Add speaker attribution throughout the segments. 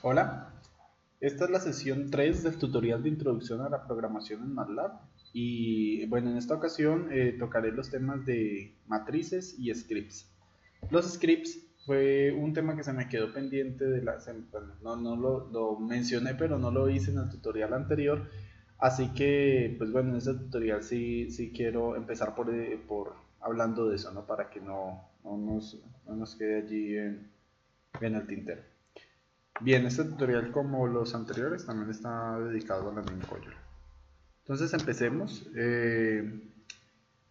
Speaker 1: Hola, esta es la sesión 3 del tutorial de introducción a la programación en MATLAB y bueno, en esta ocasión tocaré los temas de matrices y scripts. Los scripts fue un tema que se me quedó pendiente bueno, no lo mencioné, pero no lo hice en el tutorial anterior, así que pues bueno, en este tutorial sí quiero empezar por hablando de eso, ¿no? Para que no nos quede allí en el tintero. Bien, este tutorial, como los anteriores, también está dedicado a la Mincoyer. Entonces empecemos.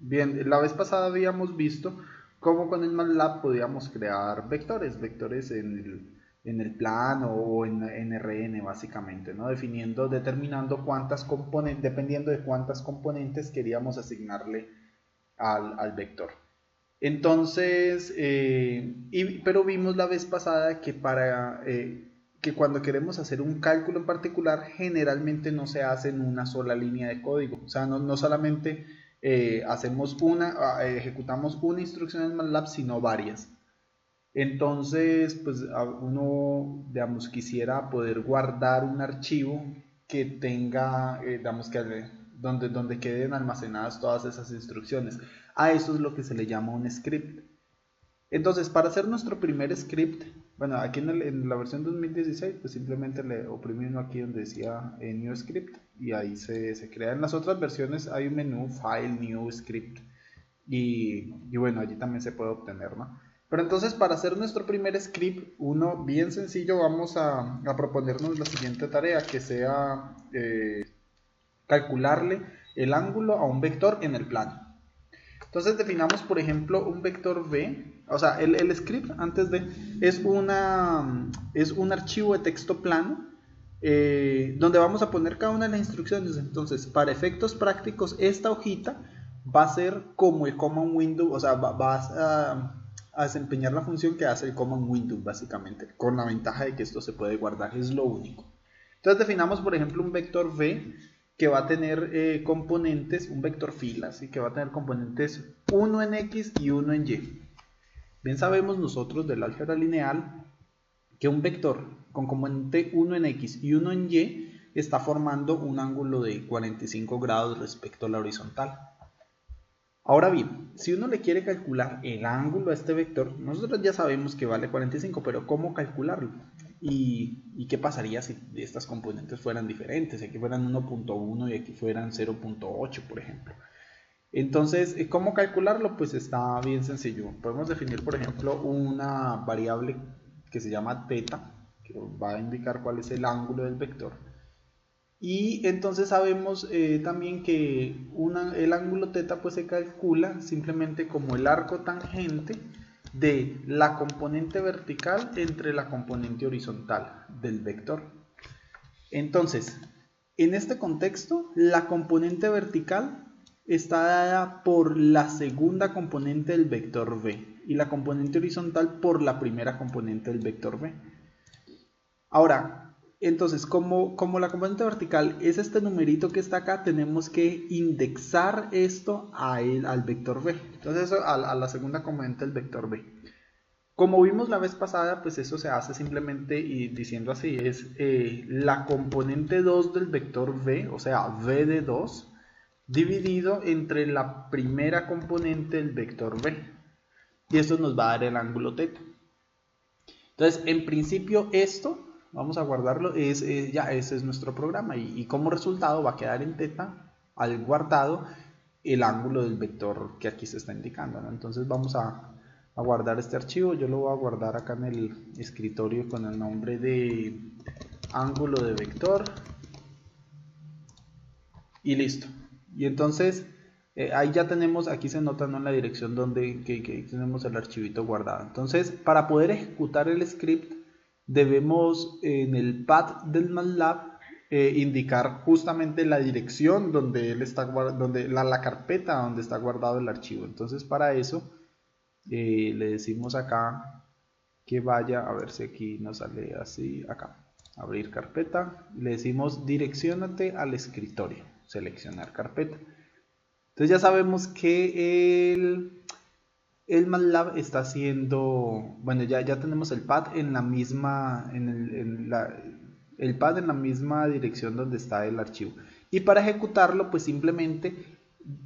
Speaker 1: Bien, la vez pasada habíamos visto cómo con el MATLAB podíamos crear vectores en el plano o en RN básicamente, ¿no? Determinando cuántas componentes, dependiendo de cuántas componentes queríamos asignarle al vector. Entonces, pero vimos la vez pasada que cuando queremos hacer un cálculo en particular, generalmente no se hace en una sola línea de código. O sea, no solamente ejecutamos una instrucción en MATLAB, sino varias. Entonces, pues uno, digamos, quisiera poder guardar un archivo que tenga, donde queden almacenadas todas esas instrucciones. A eso es lo que se le llama un script. Entonces, para hacer nuestro primer script, bueno, aquí en la versión 2016, pues simplemente le oprimí uno aquí donde decía New Script y ahí se crea. En las otras versiones hay un menú, File, New Script y bueno, allí también se puede obtener, ¿no? Pero entonces, para hacer nuestro primer script, uno bien sencillo, vamos a proponernos la siguiente tarea, que sea calcularle el ángulo a un vector en el plano. Entonces definamos, por ejemplo, un vector v, o sea, el script antes de es un archivo de texto plano donde vamos a poner cada una de las instrucciones. Entonces, para efectos prácticos, esta hojita va a ser como el command window, o sea, vas a desempeñar la función que hace el command window, básicamente, con la ventaja de que esto se puede guardar, es lo único. Entonces definamos, por ejemplo, un vector v que va a tener componentes, un vector fila, ¿sí? Que va a tener componentes 1 en x y 1 en y. Bien sabemos nosotros del álgebra lineal que un vector con componente 1 en x y 1 en y está formando un ángulo de 45 grados respecto a la horizontal. Ahora bien, si uno le quiere calcular el ángulo a este vector, nosotros ya sabemos que vale 45, pero ¿cómo calcularlo? ¿Y qué pasaría si estas componentes fueran diferentes? Aquí fueran 1.1 y aquí fueran 0.8, por ejemplo. Entonces, ¿cómo calcularlo? Pues está bien sencillo. Podemos definir, por ejemplo, una variable que se llama θ, que va a indicar cuál es el ángulo del vector. Y entonces sabemos también que el ángulo θ pues se calcula simplemente como el arco tangente de la componente vertical entre la componente horizontal del vector. Entonces, en este contexto, la componente vertical está dada por la segunda componente del vector v y la componente horizontal por la primera componente del vector v. Ahora, entonces, como la componente vertical es este numerito que está acá, tenemos que indexar esto al vector v. Entonces, eso a la segunda componente del vector v. Como vimos la vez pasada, pues eso se hace simplemente y diciendo así, es la componente 2 del vector v, o sea, v de 2, dividido entre la primera componente del vector v. Y esto nos va a dar el ángulo θ. Entonces, en principio esto, vamos a guardarlo, ya ese es nuestro programa y como resultado va a quedar en θ al guardado el ángulo del vector que aquí se está indicando, ¿no? Entonces vamos a guardar este archivo, yo lo voy a guardar acá en el escritorio con el nombre de ángulo de vector y listo. Y entonces ahí ya tenemos, aquí se nota, ¿no?, en la dirección donde que tenemos el archivito guardado. Entonces, para poder ejecutar el script, debemos en el path del MATLAB indicar justamente la dirección donde él está la carpeta donde está guardado el archivo. Entonces, para eso le decimos acá que vaya, a ver si aquí nos sale así, acá, abrir carpeta, le decimos direcciónate al escritorio, seleccionar carpeta. Entonces ya sabemos que el MATLAB está haciendo, bueno, ya tenemos el pad en la misma, el pad en la misma dirección donde está el archivo. Y para ejecutarlo, pues simplemente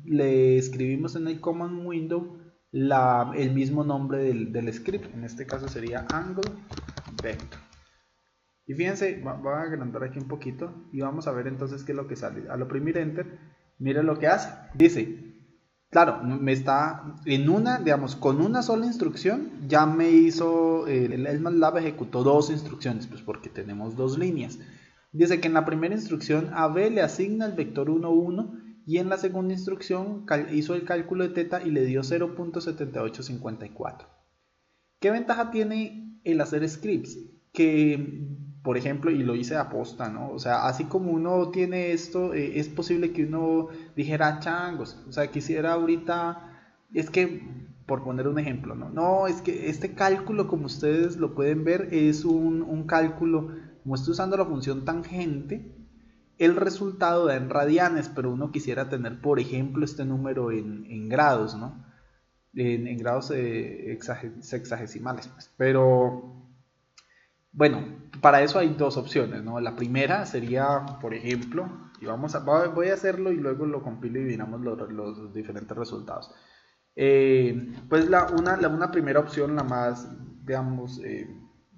Speaker 1: le escribimos en el command window el mismo nombre del script. En este caso sería angle vector. Y fíjense, voy a agrandar aquí un poquito y vamos a ver entonces qué es lo que sale. Al oprimir enter, miren lo que hace. Dice, claro, me está digamos, con una sola instrucción ya me hizo, el MATLAB ejecutó dos instrucciones, pues porque tenemos dos líneas. Dice que en la primera instrucción a B le asigna el vector 1, 1 y en la segunda instrucción hizo el cálculo de teta y le dio 0.7854. ¿Qué ventaja tiene el hacer scripts? Que, por ejemplo, y lo hice a posta, ¿no? O sea, así como uno tiene esto, es posible que uno dijera, changos, o sea, quisiera ahorita, es que, por poner un ejemplo, ¿no? No, es que este cálculo, como ustedes lo pueden ver, es un cálculo, como estoy usando la función tangente, el resultado da en radianes, pero uno quisiera tener, por ejemplo, este número en grados, ¿no? En grados sexagesimales, pues. Pero bueno, para eso hay dos opciones, ¿no? La primera sería, por ejemplo, y voy a hacerlo y luego lo compilo y miramos los diferentes resultados. Pues una primera opción, la más, digamos,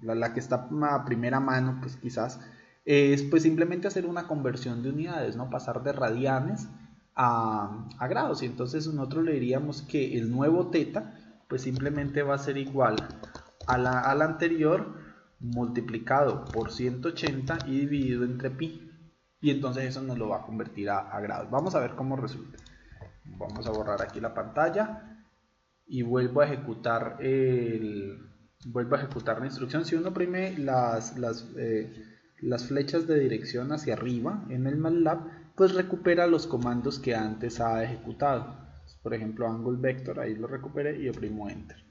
Speaker 1: la que está a primera mano, pues quizás, es pues simplemente hacer una conversión de unidades, ¿no? Pasar de radianes a grados. Y entonces nosotros le diríamos que el nuevo teta, pues simplemente va a ser igual a la anterior multiplicado por 180 y dividido entre pi. Y entonces eso nos lo va a convertir a grados. Vamos a ver cómo resulta. Vamos a borrar aquí la pantalla y vuelvo a ejecutar la instrucción. Si uno oprime las flechas de dirección hacia arriba en el MATLAB, pues recupera los comandos que antes ha ejecutado. Por ejemplo, angle vector, ahí lo recuperé y oprimo enter.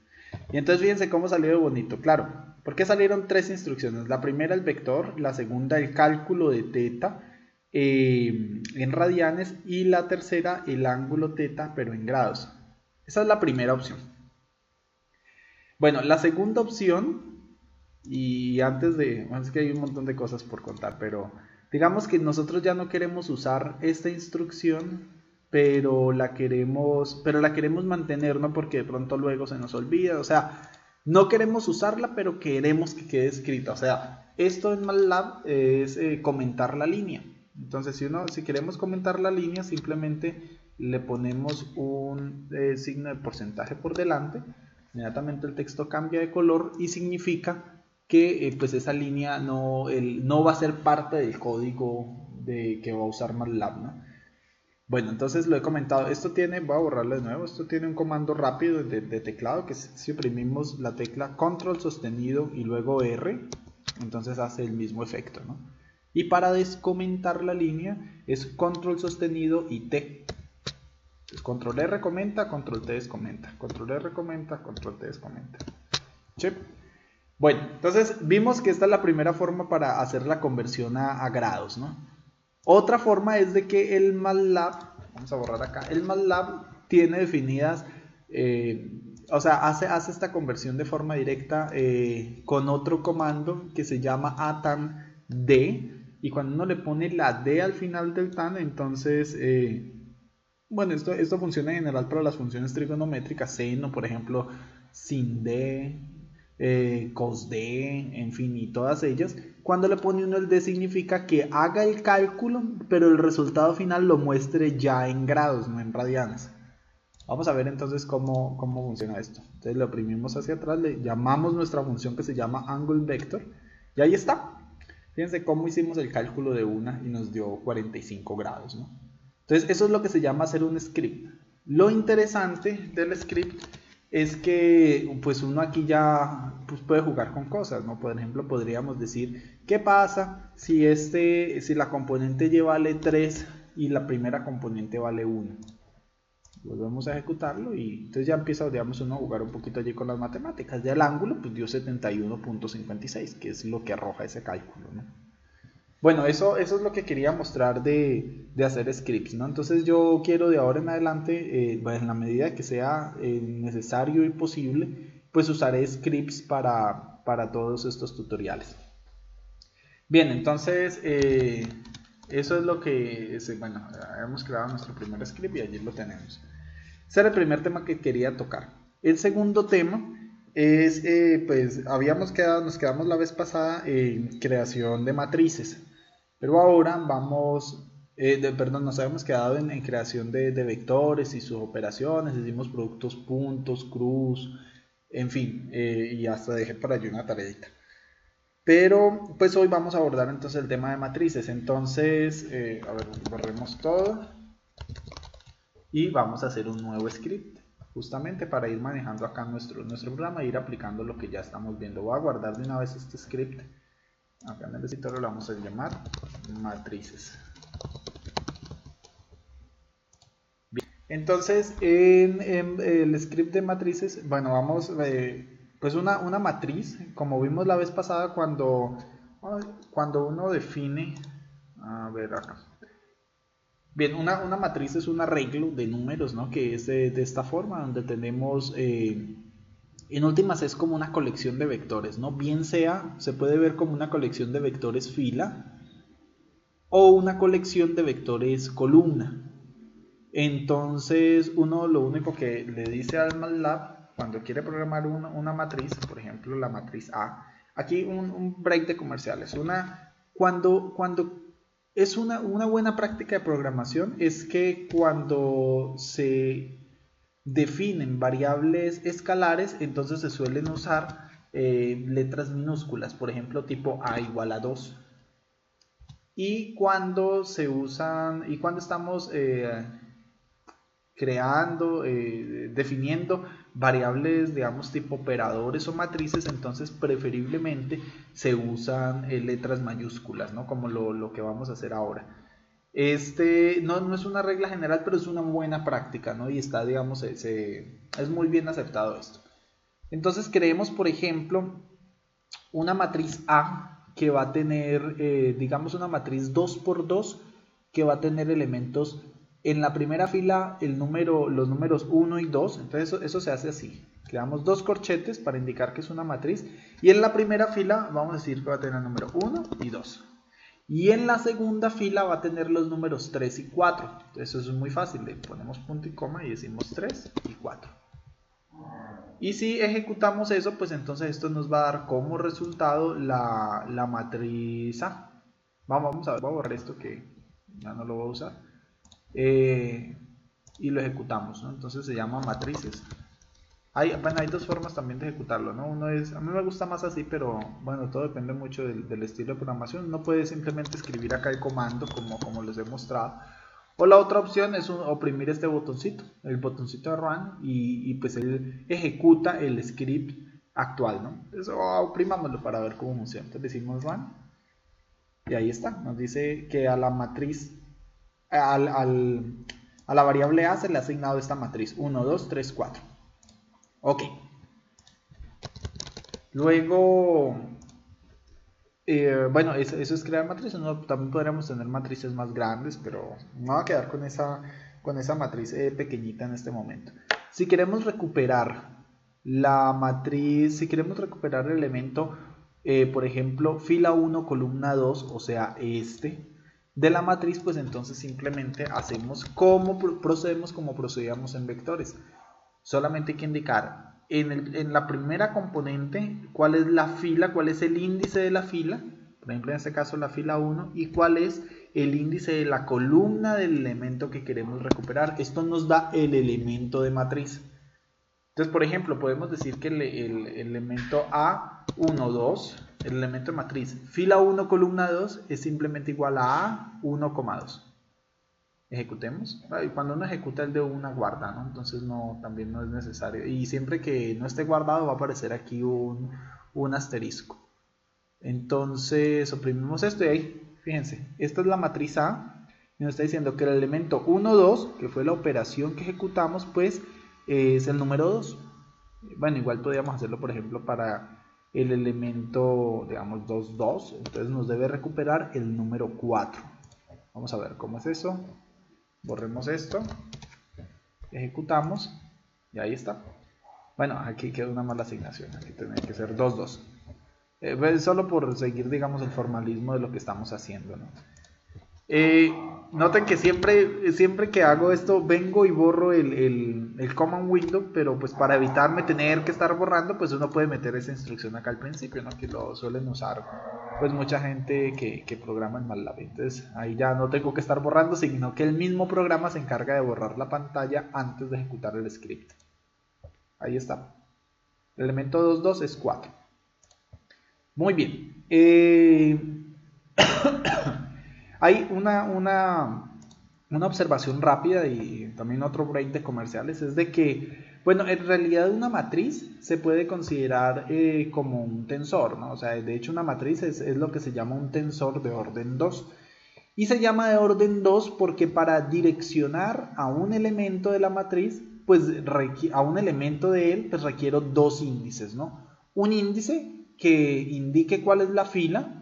Speaker 1: Y entonces fíjense cómo salió de bonito. Claro, porque salieron tres instrucciones. La primera el vector, la segunda el cálculo de teta en radianes y la tercera el ángulo teta pero en grados. Esa es la primera opción. Bueno, la segunda opción, y antes de, bueno, es que hay un montón de cosas por contar, pero digamos que nosotros ya no queremos usar esta instrucción, pero la queremos mantener, ¿no? Porque de pronto luego se nos olvida, o sea, no queremos usarla, pero queremos que quede escrita, o sea, esto en MATLAB es comentar la línea. Entonces, si queremos comentar la línea, simplemente le ponemos un signo de porcentaje por delante, inmediatamente el texto cambia de color y significa que pues esa línea no va a ser parte del código que va a usar MATLAB, ¿no? Bueno, entonces lo he comentado, voy a borrarlo de nuevo, esto tiene un comando rápido de teclado que si oprimimos la tecla control sostenido y luego R, entonces hace el mismo efecto, ¿no? Y para descomentar la línea es control sostenido y T. Entonces control R comenta, control T descomenta, control R comenta, control T descomenta. ¿Sí? Bueno, entonces vimos que esta es la primera forma para hacer la conversión a grados, ¿no? Otra forma es de que el MATLAB, vamos a borrar acá, el MATLAB tiene definidas, o sea, hace esta conversión de forma directa con otro comando que se llama atan d, y cuando uno le pone la d al final del tan, entonces, bueno, esto funciona en general para las funciones trigonométricas, seno, por ejemplo, sin d, cos d, en fin, y todas ellas. Cuando le pone uno el d significa que haga el cálculo, pero el resultado final lo muestre ya en grados, no en radianes. Vamos a ver entonces cómo funciona esto. Entonces le oprimimos hacia atrás, le llamamos nuestra función que se llama angle vector, y ahí está. Fíjense cómo hicimos el cálculo de una y nos dio 45 grados, ¿no? Entonces eso es lo que se llama hacer un script. Lo interesante del script es que pues uno aquí ya pues, puede jugar con cosas, ¿no? Por ejemplo, podríamos decir, ¿qué pasa si la componente y vale 3 y la primera componente vale 1? Volvemos a ejecutarlo y entonces ya empieza, digamos, uno a jugar un poquito allí con las matemáticas. Ya el ángulo pues dio 71.56, que es lo que arroja ese cálculo, ¿no? Bueno, eso es lo que quería mostrar de hacer scripts, ¿no? Entonces yo quiero de ahora en adelante, pues en la medida que sea necesario y posible, pues usaré scripts para todos estos tutoriales. Bien, entonces eso es lo que, bueno, hemos creado nuestro primer script y allí lo tenemos. Ese era el primer tema que quería tocar. El segundo tema es, pues nos quedamos la vez pasada en creación de matrices, pero ahora vamos, perdón, nos habíamos quedado en creación de vectores y sus operaciones, hicimos productos puntos, cruz, en fin, y hasta dejé por allí una tareita. Pero pues hoy vamos a abordar entonces el tema de matrices. Entonces, a ver, borremos todo y vamos a hacer un nuevo script justamente para ir manejando acá nuestro programa e ir aplicando lo que ya estamos viendo. Voy a guardar de una vez este script. Acá en el escritorio lo vamos a llamar matrices. Bien. Entonces, en el script de matrices, bueno, vamos, pues una matriz, como vimos la vez pasada cuando uno define, a ver acá. Bien, una matriz es un arreglo de números, ¿no? Que es de esta forma, donde tenemos, en últimas es como una colección de vectores, ¿no? Bien sea, se puede ver como una colección de vectores fila o una colección de vectores columna. Entonces uno lo único que le dice al MATLAB cuando quiere programar una matriz, por ejemplo la matriz A, aquí un break de comerciales, cuando es una buena práctica de programación es que cuando se definen variables escalares, entonces se suelen usar letras minúsculas, por ejemplo tipo A igual a 2. Y cuando estamos creando, definiendo variables, digamos, tipo operadores o matrices, entonces preferiblemente se usan letras mayúsculas, ¿no? Como lo que vamos a hacer ahora. No es una regla general, pero es una buena práctica, ¿no? Y está, digamos, es muy bien aceptado esto. Entonces creemos, por ejemplo, una matriz A que va a tener, digamos, una matriz 2×2 que va a tener elementos en la primera fila, los números 1 y 2, entonces eso se hace así. Creamos dos corchetes para indicar que es una matriz y en la primera fila vamos a decir que va a tener el número 1 y 2. Y en la segunda fila va a tener los números 3 y 4. Entonces eso es muy fácil, le ponemos punto y coma y decimos 3 y 4. Y si ejecutamos eso, pues entonces esto nos va a dar como resultado la matriz A. Vamos a borrar esto que ya no lo voy a usar. Y lo ejecutamos, ¿no? Entonces se llama matrices. Hay dos formas también de ejecutarlo, ¿no? Uno es, a mí me gusta más así, pero bueno, todo depende mucho del estilo de programación. Uno puede simplemente escribir acá el comando como les he mostrado. O la otra opción es oprimir este botoncito, el botoncito de run, y pues él ejecuta el script actual, ¿no? Eso oprimámoslo para ver cómo funciona. Entonces decimos run y ahí está. Nos dice que a la matriz, a la variable A se le ha asignado esta matriz 1, 2, 3, 4. Ok. Luego, bueno, eso es crear matrices. ¿No? También podríamos tener matrices más grandes, pero me voy a quedar con esa matriz pequeñita en este momento. Si queremos recuperar la matriz, si queremos recuperar el elemento, por ejemplo, fila 1, columna 2, o sea, de la matriz, pues entonces simplemente procedemos como procedíamos en vectores. Solamente hay que indicar en la primera componente cuál es la fila, cuál es el índice de la fila, por ejemplo en este caso la fila 1, y cuál es el índice de la columna del elemento que queremos recuperar. Esto nos da el elemento de matriz. Entonces, por ejemplo, podemos decir que el elemento A1, 2, el elemento de matriz fila 1, columna 2 es simplemente igual a A1,2. Ejecutemos. Cuando uno ejecuta el de una guarda, ¿no? Entonces también no es necesario. Y siempre que no esté guardado va a aparecer aquí un asterisco. Entonces oprimimos esto y ahí, fíjense, esta es la matriz A. Y nos está diciendo que el elemento 1, 2, que fue la operación que ejecutamos, pues es el número 2. Bueno, igual podríamos hacerlo, por ejemplo, para el elemento, digamos, 2, 2. Entonces nos debe recuperar el número 4. Vamos a ver cómo es eso. Borremos esto. Ejecutamos. Y ahí está. Bueno, aquí queda una mala asignación. Aquí tendría que ser 2, 2. Solo por seguir, digamos, el formalismo de lo que estamos haciendo, ¿no? Noten que siempre que hago esto vengo y borro el command window, pero pues para evitarme tener que estar borrando, pues uno puede meter esa instrucción acá al principio, ¿no? Que lo suelen usar pues mucha gente que programa en MATLAB. Entonces ahí ya no tengo que estar borrando, sino que el mismo programa se encarga de borrar la pantalla antes de ejecutar el script. Ahí está. El elemento 2.2 es 4. Muy bien. Hay una observación rápida y también otro break de comerciales, es de que, bueno, en realidad una matriz se puede considerar como un tensor, ¿no? O sea, de hecho una matriz es lo que se llama un tensor de orden 2. Y se llama de orden 2 porque para direccionar a un elemento de la matriz, pues a un elemento de él, pues requiero dos índices, ¿no? Un índice que indique cuál es la fila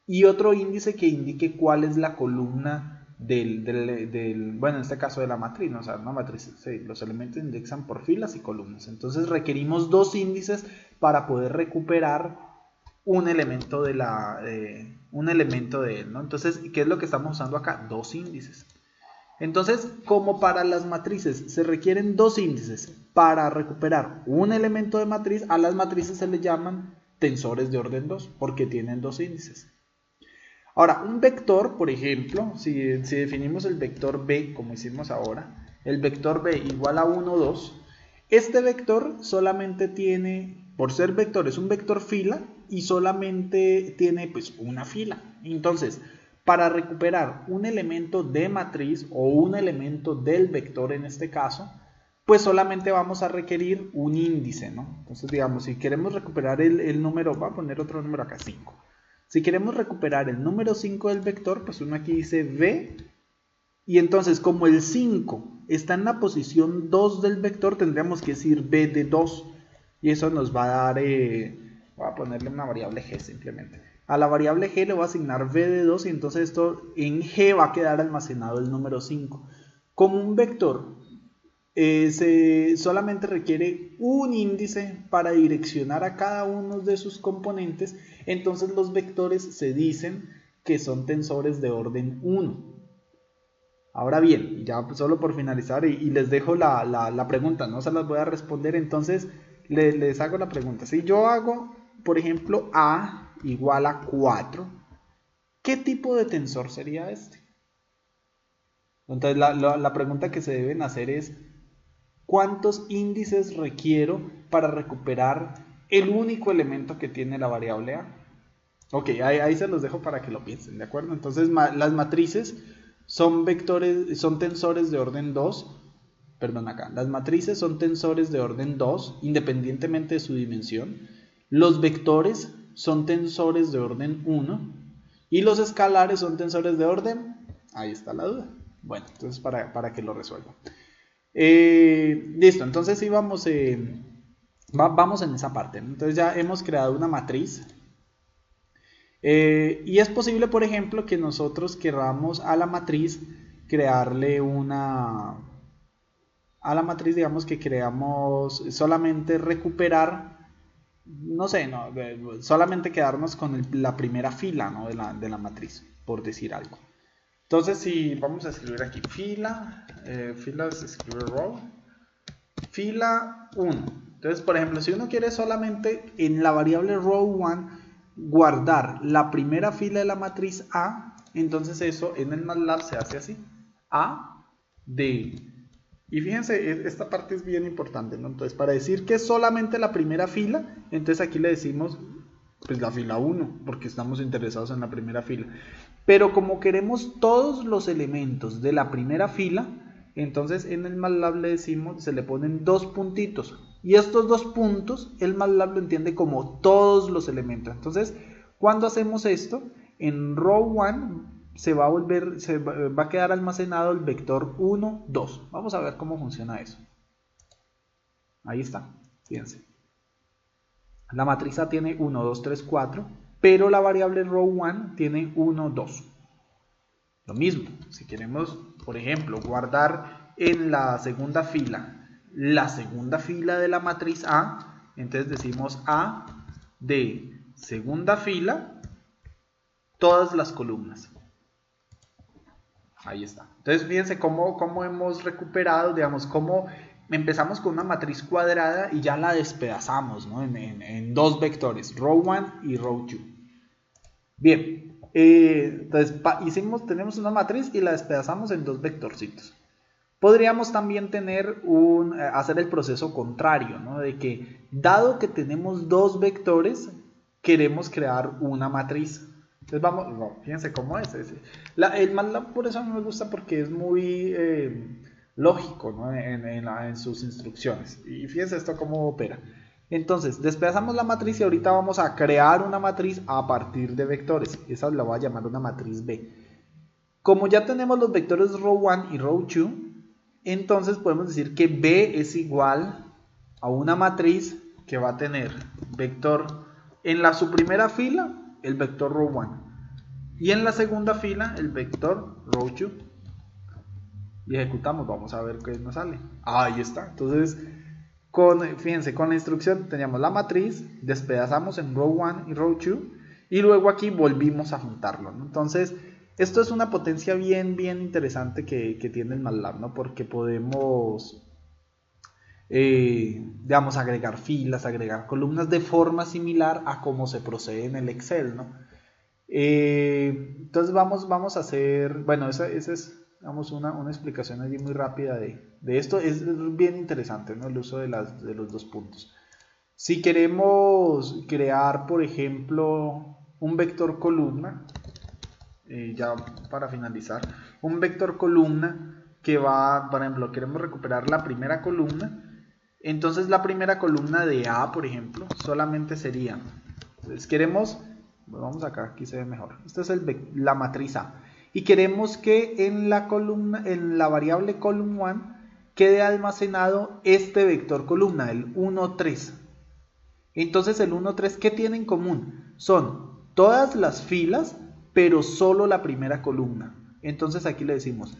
Speaker 1: y otro índice que indique cuál es la columna bueno, en este caso de la matriz, ¿no? O sea, una matriz, sí, los elementos indexan por filas y columnas. Entonces requerimos dos índices para poder recuperar un elemento de él, ¿no? Entonces, ¿qué es lo que estamos usando acá? Dos índices. Entonces, como para las matrices se requieren dos índices para recuperar un elemento de matriz, a las matrices se le llaman tensores de orden 2 porque tienen dos índices. Ahora, un vector, por ejemplo, si definimos el vector b como hicimos ahora, el vector b igual a 1, 2, este vector solamente tiene, por ser vector, es un vector fila y solamente tiene pues una fila. Entonces, para recuperar un elemento de matriz o un elemento del vector en este caso, pues solamente vamos a requerir un índice, ¿no? Entonces, digamos, si queremos recuperar el número, voy a poner otro número acá, 5. Si queremos recuperar el número 5 del vector, pues uno aquí dice v, y entonces como el 5 está en la posición 2 del vector, tendríamos que decir v de 2, y eso nos va a dar, voy a ponerle una variable g simplemente. A la variable g le voy a asignar v de 2, y entonces esto en g va a quedar almacenado el número 5. Como un vector solamente requiere un índice para direccionar a cada uno de sus componentes, entonces los vectores se dicen que son tensores de orden 1. Ahora bien, ya solo por finalizar y les dejo la pregunta, no se las voy a responder, entonces les hago la pregunta. Si yo hago, por ejemplo, a igual a 4, ¿qué tipo de tensor sería este? Entonces la pregunta que se deben hacer es, ¿cuántos índices requiero para recuperar el único elemento que tiene la variable a? Ok, ahí se los dejo para que lo piensen, ¿de acuerdo? Entonces las matrices son tensores de orden 2. Perdón, acá. Las matrices son tensores de orden 2, independientemente de su dimensión. Los vectores son tensores de orden 1. Y los escalares son tensores de orden... Ahí está la duda. Bueno, entonces para que lo resuelvan. Listo, entonces sí vamos en esa parte, ¿no? Entonces ya hemos creado una matriz y es posible, por ejemplo, que nosotros queramos a la matriz crearle digamos que queramos solamente recuperar, no sé, no, solamente quedarnos con la primera fila, ¿no? de la matriz, por decir algo. Entonces, si vamos a escribir aquí fila, filas, escribe row, fila 1. Entonces, por ejemplo, si uno quiere solamente en la variable row 1 guardar la primera fila de la matriz A, entonces eso en el MATLAB se hace así, A de... Y fíjense, esta parte es bien importante, ¿no? Entonces, para decir que es solamente la primera fila, entonces aquí le decimos pues la fila 1, porque estamos interesados en la primera fila. Pero como queremos todos los elementos de la primera fila, entonces en el MATLAB le decimos, se le ponen dos puntitos. Y estos dos puntos, el MATLAB lo entiende como todos los elementos. Entonces, cuando hacemos esto, en row 1 se va a quedar almacenado el vector 1, 2. Vamos a ver cómo funciona eso. Ahí está, fíjense. La matriz A tiene 1, 2, 3, 4, pero la variable row1 tiene 1, 2. Lo mismo, si queremos, por ejemplo, guardar en la segunda fila de la matriz A, entonces decimos A de segunda fila, todas las columnas. Ahí está. Entonces fíjense cómo hemos recuperado, digamos, cómo empezamos con una matriz cuadrada y ya la despedazamos, ¿no? en dos vectores, row1 y row2. Bien, entonces tenemos una matriz y la despedazamos en dos vectorcitos. Podríamos también hacer el proceso contrario, ¿no? De que dado que tenemos dos vectores, queremos crear una matriz. Entonces fíjense cómo es ese. El MATLAB por eso a mí me gusta, porque es muy lógico, ¿no? en sus instrucciones. Y fíjense esto cómo opera. Entonces, despedazamos la matriz y ahorita vamos a crear una matriz a partir de vectores. Esa la voy a llamar una matriz B. Como ya tenemos los vectores row1 y row2, entonces podemos decir que B es igual a una matriz que va a tener vector en su primera fila, el vector row1, y en la segunda fila el vector row2. Y ejecutamos, vamos a ver qué nos sale. Ahí está. Entonces, fíjense, con la instrucción teníamos la matriz, despedazamos en row1 y row2, y luego aquí volvimos a juntarlo, ¿no? Entonces, esto es una potencia bien interesante que tiene el MATLAB, ¿no? Porque podemos, digamos, agregar filas, agregar columnas de forma similar a cómo se procede en el Excel, ¿no? Entonces vamos a hacer, bueno, esa es, digamos, una explicación allí muy rápida de esto. Es bien interesante, ¿no? El uso de los dos puntos. Si queremos crear, por ejemplo, un vector columna, ya para finalizar, un vector columna que va, por ejemplo, queremos recuperar la primera columna, entonces la primera columna de A, por ejemplo, solamente sería, entonces queremos, vamos acá, aquí se ve mejor, esta es la matriz A, y queremos que en la variable column1 quede almacenado este vector columna, el 1, 3. Entonces el 1, 3, ¿qué tiene en común? Son todas las filas, pero solo la primera columna. Entonces aquí le decimos,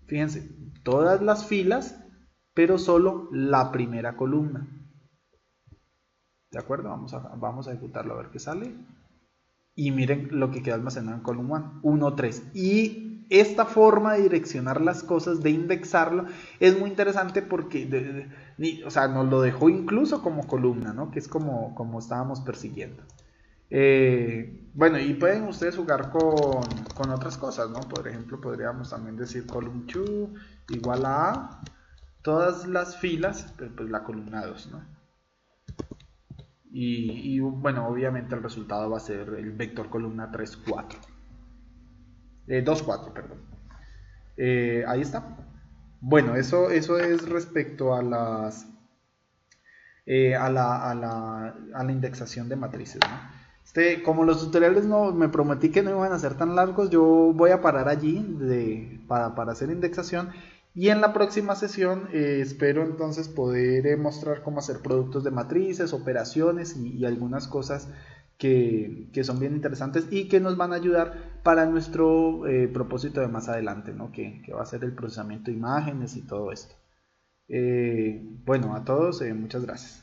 Speaker 1: fíjense, todas las filas, pero solo la primera columna. ¿De acuerdo? Vamos a ejecutarlo a ver qué sale. Y miren lo que queda almacenado en column 1, 3. Y esta forma de direccionar las cosas, de indexarlo, es muy interesante porque o sea, nos lo dejó incluso como columna, ¿no? Que es como estábamos persiguiendo. Bueno, y pueden ustedes jugar con otras cosas, ¿no? Por ejemplo, podríamos también decir column2 igual a todas las filas, pues la columna 2, ¿no? Y bueno, obviamente el resultado va a ser el vector columna 3, 4. 2, 4, perdón. Ahí está. Bueno, eso es respecto a las a la indexación de matrices, ¿no? Como los tutoriales me prometí que no iban a ser tan largos, yo voy a parar allí para hacer indexación, y en la próxima sesión espero entonces poder mostrar cómo hacer productos de matrices, operaciones y algunas cosas que son bien interesantes y que nos van a ayudar para nuestro propósito de más adelante, ¿no? Que va a ser el procesamiento de imágenes y todo esto. Bueno, a todos, muchas gracias.